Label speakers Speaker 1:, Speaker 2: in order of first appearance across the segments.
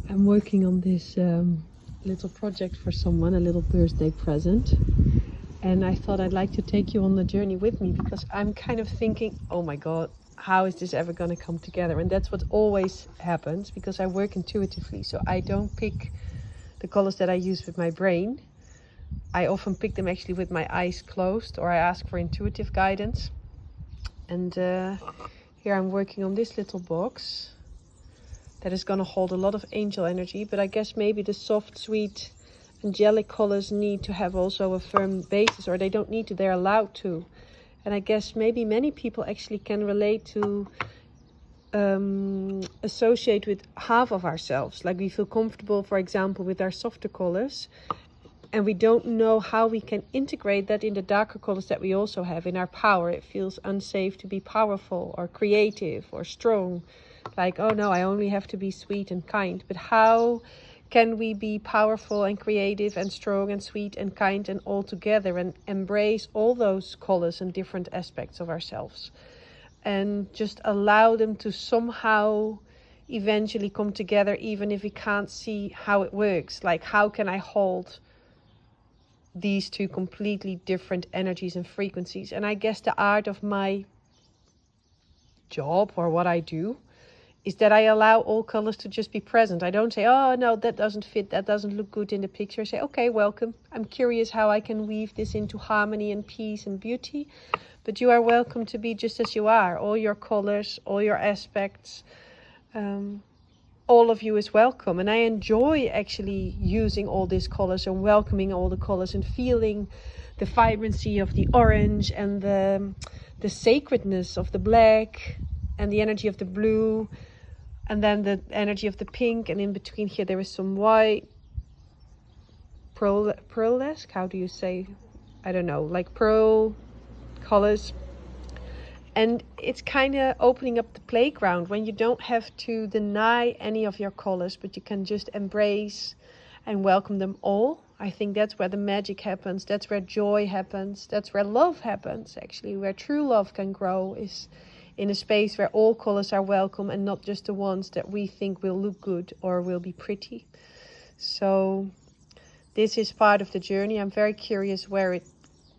Speaker 1: I'm working on this little project for someone, a little birthday present. And I thought I'd like to take you on the journey with me because I'm kind of thinking, oh my God, how is this ever going to come together? And that's what always happens because I work intuitively. So I don't pick the colors that I use with my brain. I often pick them actually with my eyes closed, or I ask for intuitive guidance. And here I'm working on this little box that is going to hold a lot of angel energy, but I guess maybe the soft, sweet, angelic colors need to have also a firm basis, or they don't need to, they're allowed to. And I guess maybe many people actually can relate to associate with half of ourselves. Like we feel comfortable, for example, with our softer colors, and we don't know how we can integrate that in the darker colors that we also have in our power. It feels unsafe to be powerful or creative or strong. Like, oh no, I only have to be sweet and kind. But how can we be powerful and creative and strong and sweet and kind and all together and embrace all those colors and different aspects of ourselves and just allow them to somehow eventually come together, even if we can't see how it works? Like, how can I hold these two completely different energies and frequencies? And I guess the art of my job, or what I do, is that I allow all colors to just be present. I don't say, oh no, that doesn't fit, that doesn't look good in the picture. I say, okay, welcome. I'm curious how I can weave this into harmony and peace and beauty. But you are welcome to be just as you are. All your colors, all your aspects, all of you is welcome. And I enjoy actually using all these colors and welcoming all the colors and feeling the vibrancy of the orange and the sacredness of the black and the energy of the blue. And then the energy of the pink, and in between here there is some white, pearlesque, how do you say? I don't know, like pearl colors. And it's kind of opening up the playground when you don't have to deny any of your colors, but you can just embrace and welcome them all. I think that's where the magic happens. That's where joy happens. That's where love happens, actually. Where true love can grow is in a space where all colors are welcome and not just the ones that we think will look good or will be pretty. So this is part of the journey. I'm very curious where it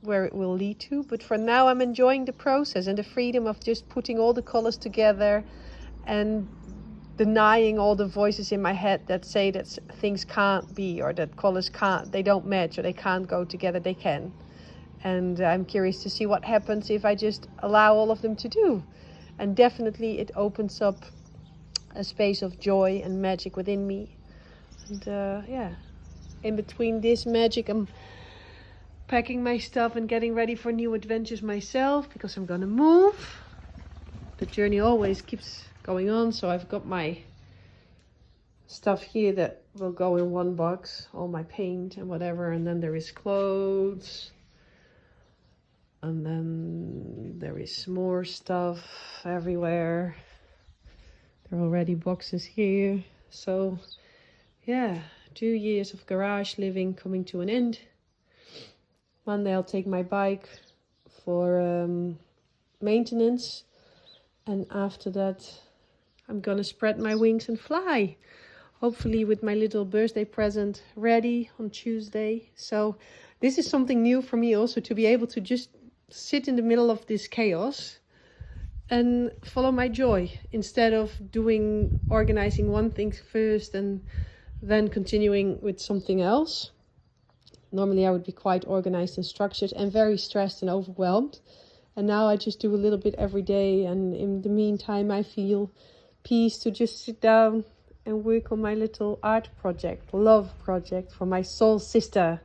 Speaker 1: will lead to, but for now I'm enjoying the process and the freedom of just putting all the colors together and denying all the voices in my head that say that things can't be, or that colors they don't match, or they can't go together. They can. And I'm curious to see what happens if I just allow all of them to do. And definitely it opens up a space of joy and magic within me. And in between this magic, I'm packing my stuff and getting ready for new adventures myself, because I'm gonna move. The journey always keeps going on, so I've got my stuff here that will go in one box, all my paint and whatever, and then there is clothes. And then there is more stuff everywhere. There are already boxes here. So yeah, 2 years of garage living coming to an end. Monday I'll take my bike for maintenance. And after that, I'm gonna spread my wings and fly. Hopefully with my little birthday present ready on Tuesday. So this is something new for me also, to be able to just sit in the middle of this chaos and follow my joy, instead of organizing one thing first and then continuing with something else. Normally I would be quite organized and structured and very stressed and overwhelmed. And now I just do a little bit every day. And in the meantime, I feel peace to just sit down and work on my little art project, love project for my soul sister.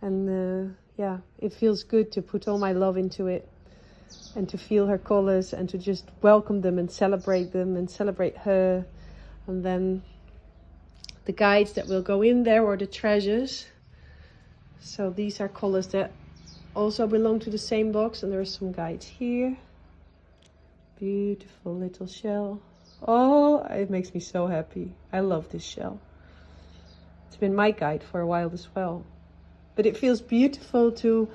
Speaker 1: And it feels good to put all my love into it and to feel her colors and to just welcome them and celebrate them and celebrate her. And then the guides that will go in there, or the treasures. So these are colors that also belong to the same box, and there are some guides here. Beautiful little shell. Oh, it makes me so happy. I love this shell. It's been my guide for a while as well. But it feels beautiful to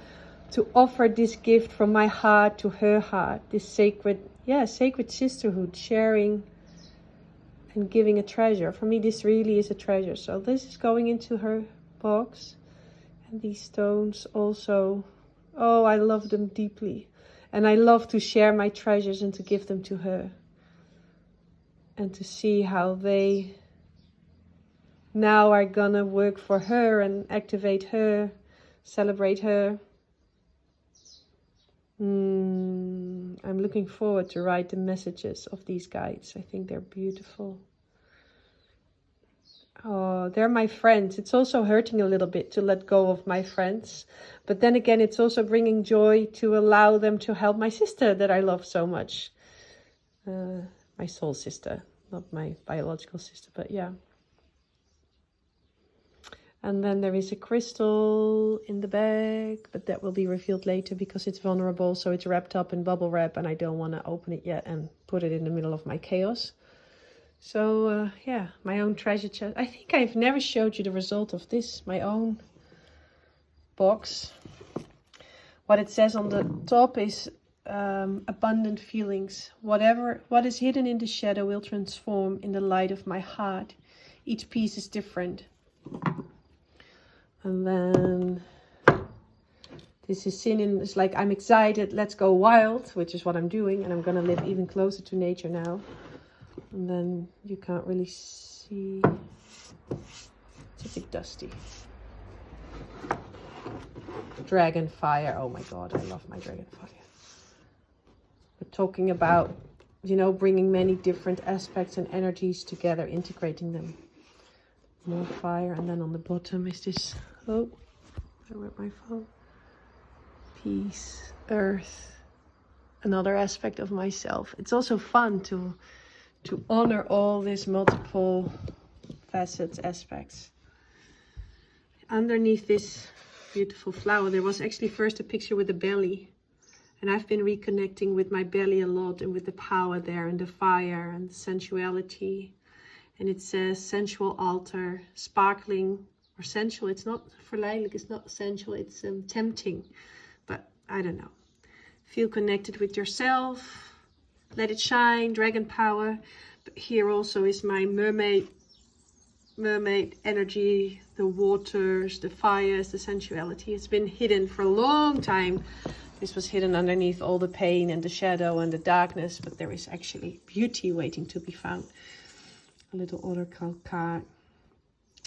Speaker 1: offer this gift from my heart to her heart. This sacred sisterhood, sharing and giving a treasure. For me, this really is a treasure. So this is going into her box. And these stones also, oh, I love them deeply. And I love to share my treasures and to give them to her. And to see how they now are gonna work for her and activate her, celebrate her. I'm looking forward to write the messages of these guides. I think they're beautiful. Oh, they're my friends. It's also hurting a little bit to let go of my friends. But then again, it's also bringing joy to allow them to help my sister that I love so much. My soul sister, not my biological sister, but yeah. And then there is a crystal in the bag, but that will be revealed later because it's vulnerable. So it's wrapped up in bubble wrap and I don't want to open it yet and put it in the middle of my chaos. So yeah, my own treasure chest. I think I've never showed you the result of this, my own box. What it says on the top is abundant feelings. What is hidden in the shadow will transform in the light of my heart. Each piece is different. And then this is seen it's like I'm excited, let's go wild, which is what I'm doing. And I'm going to live even closer to nature now. And then you can't really see. It's a bit dusty. Dragon fire. Oh my God, I love my dragon fire. We're talking about, you know, bringing many different aspects and energies together, integrating them. More fire. And then on the bottom is this, oh, I went my phone. Peace, earth, another aspect of myself. It's also fun to honor all these multiple facets, aspects. Underneath this beautiful flower, there was actually first a picture with the belly. And I've been reconnecting with my belly a lot and with the power there and the fire and the sensuality. And it says sensual altar, sparkling or sensual. It's not verleidelijk, it's not sensual, it's tempting. But I don't know. Feel connected with yourself. Let it shine, dragon power. But here also is my mermaid energy, the waters, the fires, the sensuality. It's been hidden for a long time. This was hidden underneath all the pain and the shadow and the darkness, but there is actually beauty waiting to be found. A little oracle card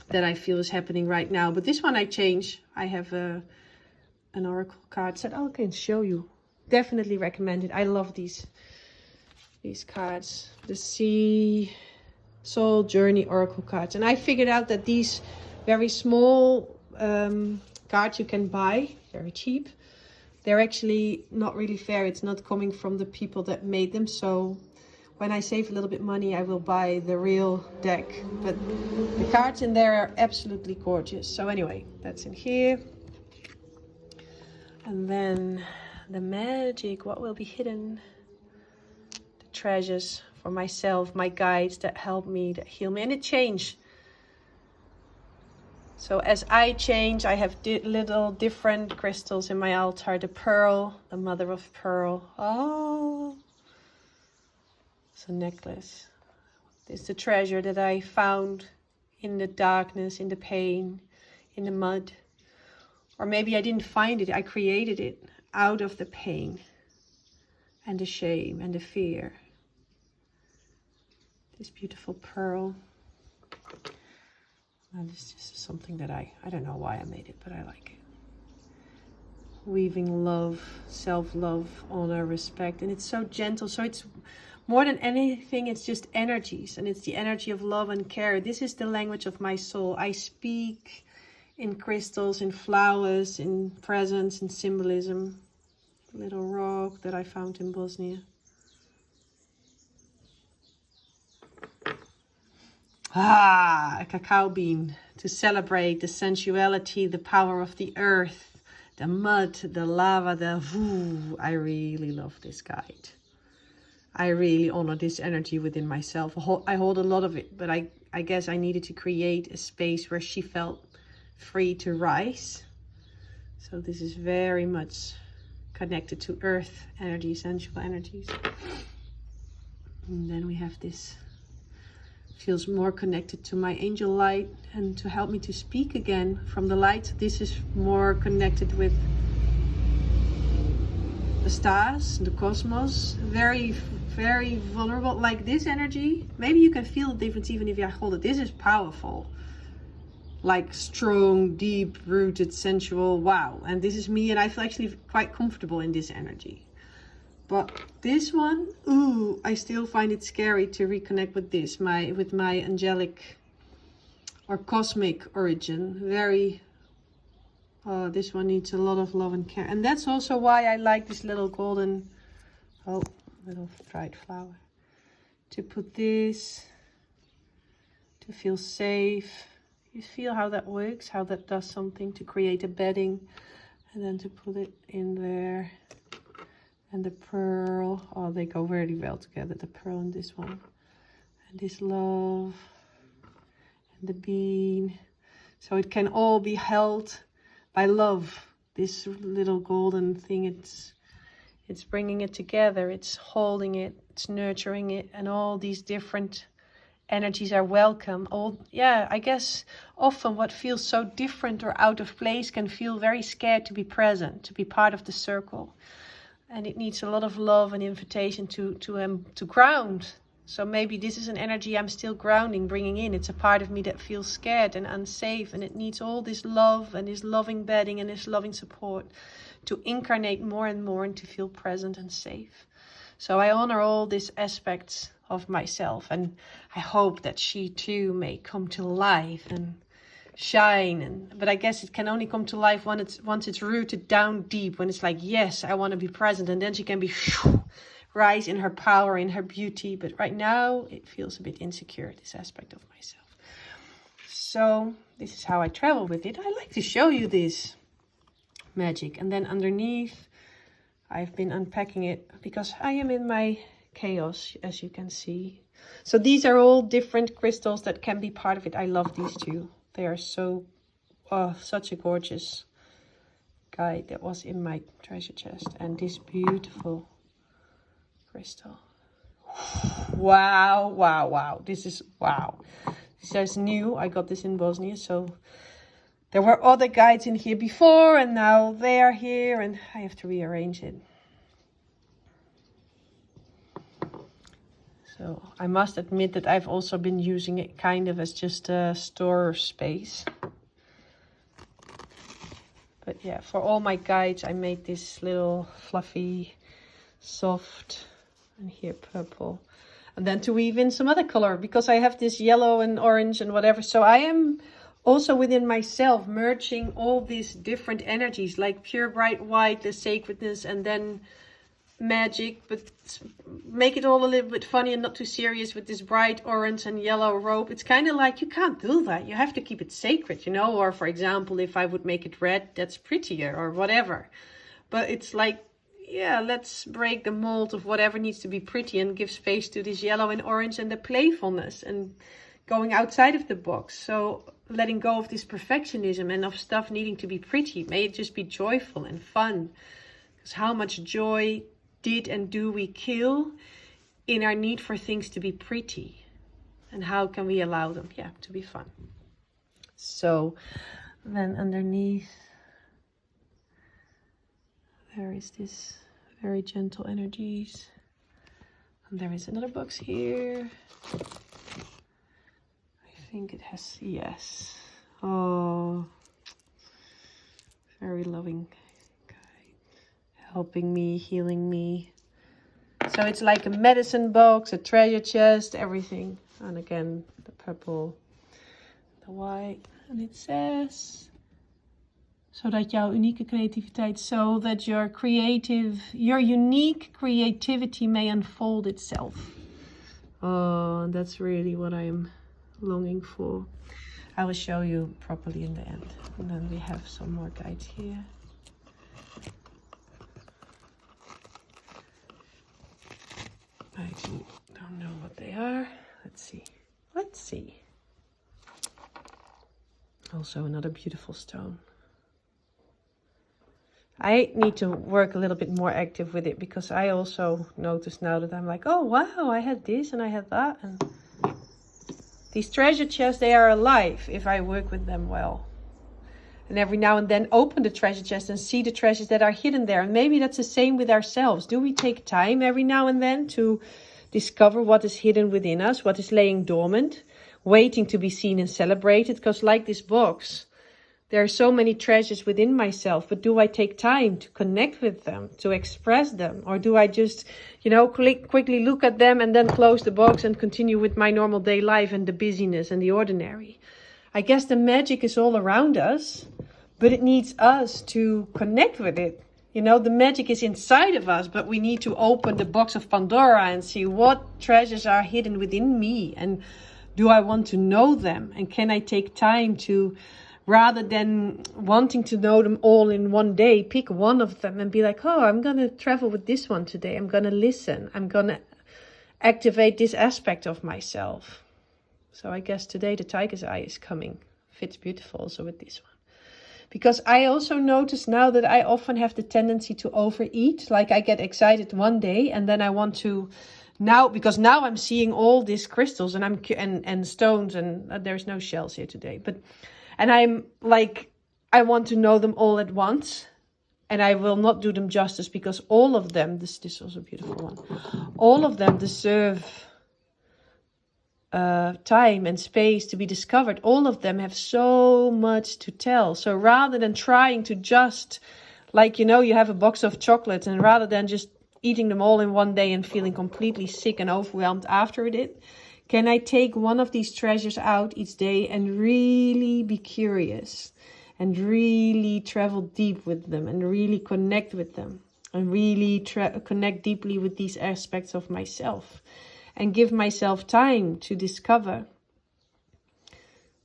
Speaker 1: that I feel is happening right now. But this one I change. I have an oracle card set. I can show you. Definitely recommend it. I love these cards. The Sea Soul Journey Oracle cards. And I figured out that these very small cards you can buy, very cheap, they're actually not really fair. It's not coming from the people that made them. So when I save a little bit money, I will buy the real deck. But the cards in there are absolutely gorgeous. So anyway, that's in here. And then the magic, what will be hidden? The treasures for myself, my guides that help me, that heal me. And it changed. So as I change, I have little different crystals in my altar. The pearl, the mother of pearl. Oh, it's a necklace. It's the treasure that I found in the darkness, in the pain, in the mud. Or maybe I didn't find it, I created it out of the pain and the shame and the fear. This beautiful pearl. And this is something that I don't know why I made it, but I like it. Weaving love, self-love, honor, respect. And it's so gentle. So it's more than anything, it's just energies. And it's the energy of love and care. This is the language of my soul. I speak in crystals, in flowers, in presence, in symbolism. A little rock that I found in Bosnia. A cacao bean to celebrate the sensuality, the power of the earth, the mud, the lava, I really love this guide. I really honor this energy within myself. I hold a lot of it, but I guess I needed to create a space where she felt free to rise. So this is very much connected to earth energy, sensual energies. And then we have this feels more connected to my angel light and to help me to speak again from the light. This is more connected with the stars, the cosmos. Very, very vulnerable. Like this energy, maybe you can feel the difference even if you hold it. This is powerful. Like strong, deep rooted, sensual. Wow. And this is me, and I feel actually quite comfortable in this energy. But this one, ooh, I still find it scary to reconnect with this, with my angelic or cosmic origin. Very, oh, this one needs a lot of love and care. And that's also why I like this little golden, oh, little dried flower. To put this, to feel safe. You feel how that works, how that does something to create a bedding. And then to put it in there. And the pearl, oh, they go very well together, the pearl and this one. And this love, and the bean. So it can all be held by love. This little golden thing, it's bringing it together, it's holding it, it's nurturing it, and all these different energies are welcome. All, yeah, I guess often what feels so different or out of place can feel very scared to be present, to be part of the circle. And it needs a lot of love and invitation to ground. So maybe this is an energy I'm still grounding, bringing in. It's a part of me that feels scared and unsafe. And it needs all this love and this loving bedding and this loving support to incarnate more and more and to feel present and safe. So I honor all these aspects of myself. And I hope that she too may come to life and shine. But I guess it can only come to life once it's rooted down deep, when it's like, yes, I want to be present, and then she can be rise in her power, in her beauty. But right now it feels a bit insecure, this aspect of myself. So this is how I travel with it. I like to show you this magic. And then underneath I've been unpacking it because I am in my chaos, as you can see. So these are all different crystals that can be part of it. I love these two. They are so, oh, such a gorgeous guide that was in my treasure chest. And this beautiful crystal. Wow, wow, wow. This is, wow. This is new. I got this in Bosnia. So there were other guides in here before, and now they are here, and I have to rearrange it. So I must admit that I've also been using it kind of as just a store space. But yeah, for all my guides, I made this little fluffy, soft, and here purple. And then to weave in some other color, because I have this yellow and orange and whatever. So I am also within myself merging all these different energies, like pure bright white, the sacredness, and then magic, but make it all a little bit funny and not too serious with this bright orange and yellow robe. It's kind of like, you can't do that. You have to keep it sacred, you know. Or for example, if I would make it red, that's prettier or whatever. But it's like, yeah, let's break the mold of whatever needs to be pretty and give space to this yellow and orange and the playfulness and going outside of the box. So letting go of this perfectionism and of stuff needing to be pretty. May it just be joyful and fun. Because how much joy did and do we kill in our need for things to be pretty? And how can we allow them, yeah, to be fun? So then underneath there is this very gentle energies. And there is another box here. I think it has, yes. Oh, very loving. Helping me, healing me. So it's like a medicine box, a treasure chest, everything. And again, the purple, the white. And it says, zodat jouw unieke creativiteit, so that your unique creativity may unfold itself. Oh, that's really what I'm longing for. I will show you properly in the end. And then we have some more guides here. I don't know what they are. Let's see. Let's see. Also another beautiful stone. I need to work a little bit more active with it, because I also notice now that I'm like, oh wow, I had this and I had that. And These treasure chests, they are alive if I work with them well. And every now and then open the treasure chest and see the treasures that are hidden there. And maybe that's the same with ourselves. Do we take time every now and then to discover what is hidden within us, what is laying dormant, waiting to be seen and celebrated? Because like this box, there are so many treasures within myself, but do I take time to connect with them, to express them? Or do I just, quickly look at them and then close the box and continue with my normal day life and the busyness and the ordinary? I guess the magic is all around us, but it needs us to connect with it. The magic is inside of us, but we need to open the box of Pandora and see what treasures are hidden within me. And do I want to know them? And can I take time to, rather than wanting to know them all in one day, pick one of them and be like, oh, I'm going to travel with this one today. I'm going to listen. I'm going to activate this aspect of myself. So I guess today the tiger's eye is coming. Fits beautiful also with this one. Because I also notice now that I often have the tendency to overeat. Like I get excited one day and then I want to because now I'm seeing all these crystals and stones, and there's no shells here today. And I'm like, I want to know them all at once. And I will not do them justice because all of them, this is also a beautiful one. All of them deserve time and space to be discovered. All of them have so much to tell. So rather than trying to just, you have a box of chocolates, and rather than just eating them all in one day and feeling completely sick and overwhelmed after it, can I take one of these treasures out each day and really be curious and really travel deep with them and really connect with them and really connect deeply with these aspects of myself? And give myself time to discover.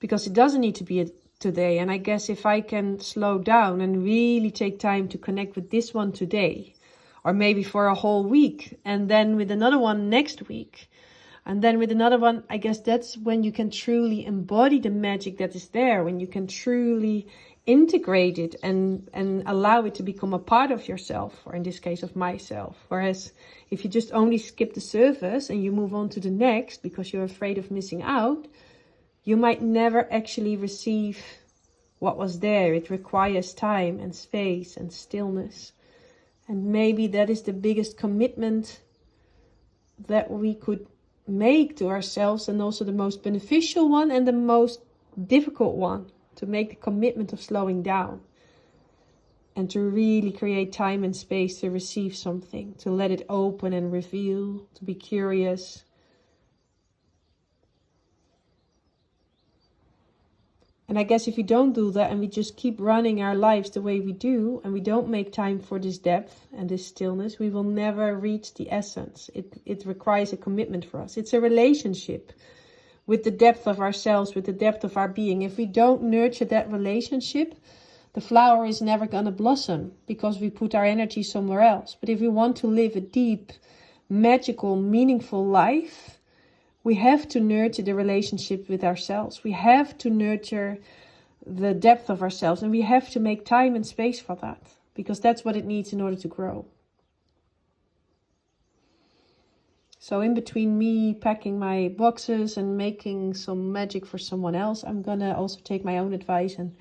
Speaker 1: Because it doesn't need to be today. And I guess if I can slow down and really take time to connect with this one today, or maybe for a whole week, and then with another one next week, and then with another one, I guess that's when you can truly embody the magic that is there, when you can truly integrate it and allow it to become a part of yourself, or in this case of myself. Whereas if you just only skip the surface and you move on to the next because you're afraid of missing out, you might never actually receive what was there. It requires time and space and stillness. And maybe that is the biggest commitment that we could make to ourselves, and also the most beneficial one and the most difficult one. To make the commitment of slowing down and to really create time and space to receive something, to let it open and reveal, to be curious. And I guess if we don't do that and we just keep running our lives the way we do, and we don't make time for this depth and this stillness, we will never reach the essence. It requires a commitment for us. It's a relationship with the depth of ourselves, with the depth of our being. If we don't nurture that relationship, the flower is never going to blossom because we put our energy somewhere else. But if we want to live a deep, magical, meaningful life, we have to nurture the relationship with ourselves. We have to nurture the depth of ourselves, and we have to make time and space for that, because that's what it needs in order to grow. So in between me packing my boxes and making some magic for someone else, I'm going to also take my own advice and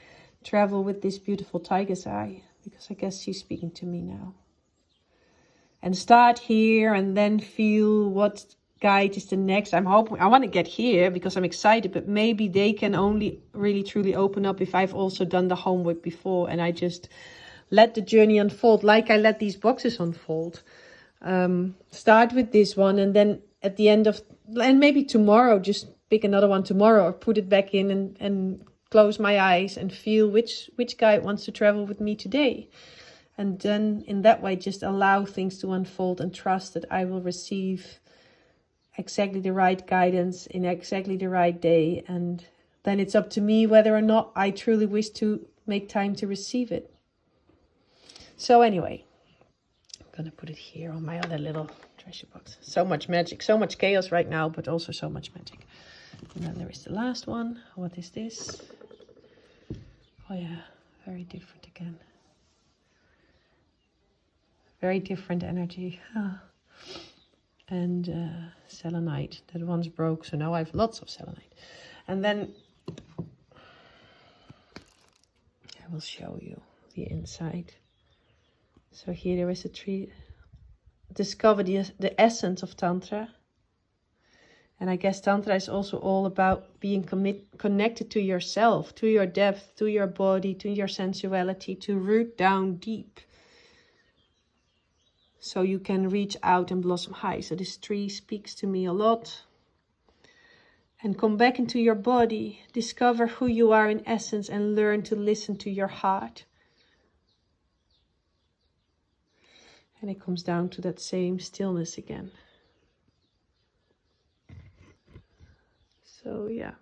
Speaker 1: travel with this beautiful tiger's eye, because I guess she's speaking to me now. And start here and then feel what guide is the next. I want to get here because I'm excited, but maybe they can only really truly open up if I've also done the homework before and I just let the journey unfold like I let these boxes unfold. Start with this one, and then at the end of, and maybe tomorrow, just pick another one tomorrow or put it back in and close my eyes and feel which guide wants to travel with me today. And then in that way, just allow things to unfold and trust that I will receive exactly the right guidance in exactly the right day. And then it's up to me whether or not I truly wish to make time to receive it. So anyway, I'm going to put it here on my other little treasure box. So much magic, so much chaos right now, but also so much magic. And then there is the last one. What is this? Oh yeah, very different again. Very different energy. and selenite that once broke, so now I have lots of selenite. And then I will show you the inside. So here there is a tree. Discover the essence of Tantra. And I guess Tantra is also all about being connected to yourself, to your depth, to your body, to your sensuality, to root down deep, so you can reach out and blossom high. So this tree speaks to me a lot. And come back into your body, discover who you are in essence, and learn to listen to your heart. And it comes down to that same stillness again. So yeah,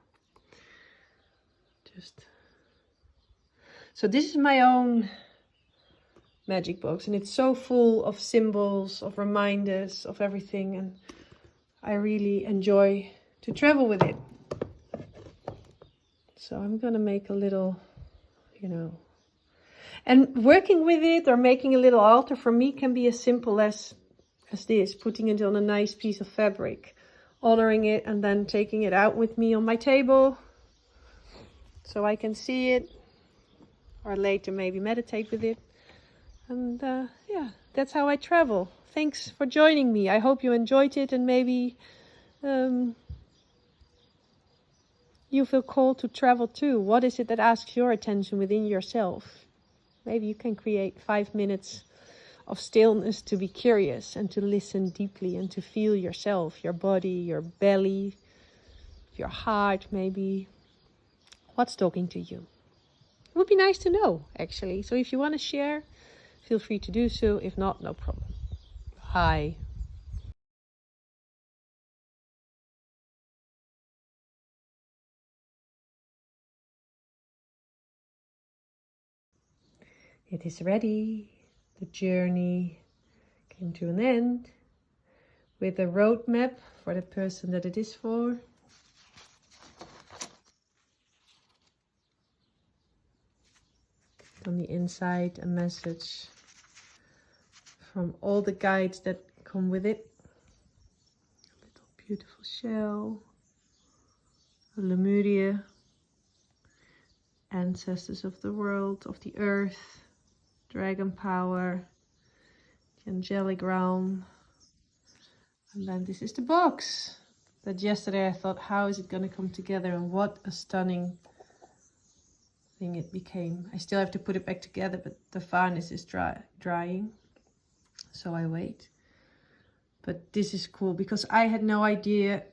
Speaker 1: so this is my own magic box, and it's so full of symbols, of reminders, of everything, and I really enjoy to travel with it. So I'm gonna make a little, and working with it or making a little altar for me can be as simple as this, putting it on a nice piece of fabric, honoring it, and then taking it out with me on my table so I can see it, or later maybe meditate with it. And yeah, that's how I travel. Thanks for joining me. I hope you enjoyed it, and maybe you feel called to travel too. What is it that asks your attention within yourself? Maybe you can create 5 minutes of stillness to be curious and to listen deeply and to feel yourself, your body, your belly, your heart maybe. What's talking to you? It would be nice to know, actually. So if you want to share, feel free to do so. If not, no problem. Hi. It is ready. The journey came to an end with a roadmap for the person that it is for. On the inside, a message from all the guides that come with it. A little beautiful shell, a Lemuria, ancestors of the world, of the earth, dragon power, the angelic realm. And then this is the box that yesterday I thought, how is it going to come together? And what a stunning thing it became. I still have to put it back together, but the varnish is drying, so I wait. But this is cool because I had no idea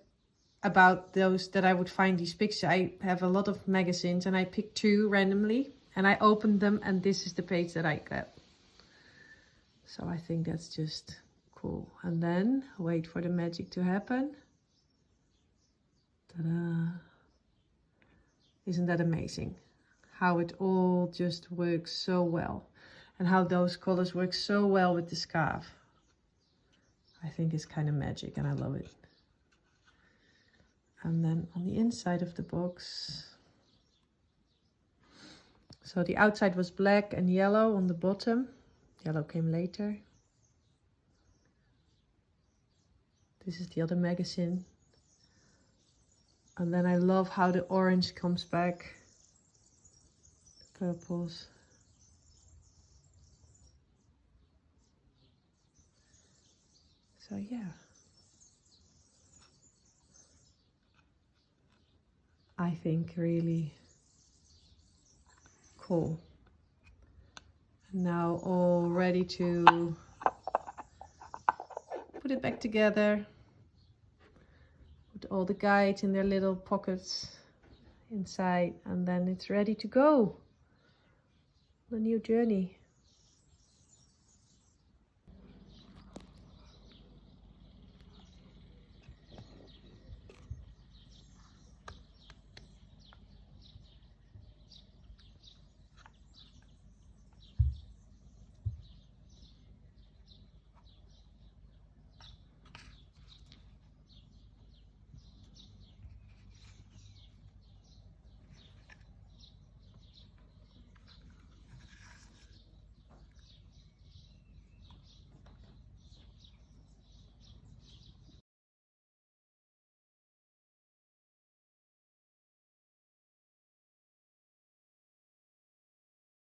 Speaker 1: about those, that I would find these pictures. I have a lot of magazines and I picked 2 randomly and I opened them, and this is the page that I got. So I think that's just cool. And then wait for the magic to happen. Ta-da! Isn't that amazing? How it all just works so well, and how those colors work so well with the scarf. I think it's kind of magic and I love it. And then on the inside of the box, so the outside was black and yellow on the bottom. Yellow came later. This is the other magazine. And then I love how the orange comes back. The purples. So yeah. I think really cool. Now all ready to put it back together. Put all the guides in their little pockets inside, and then it's ready to go. The new journey.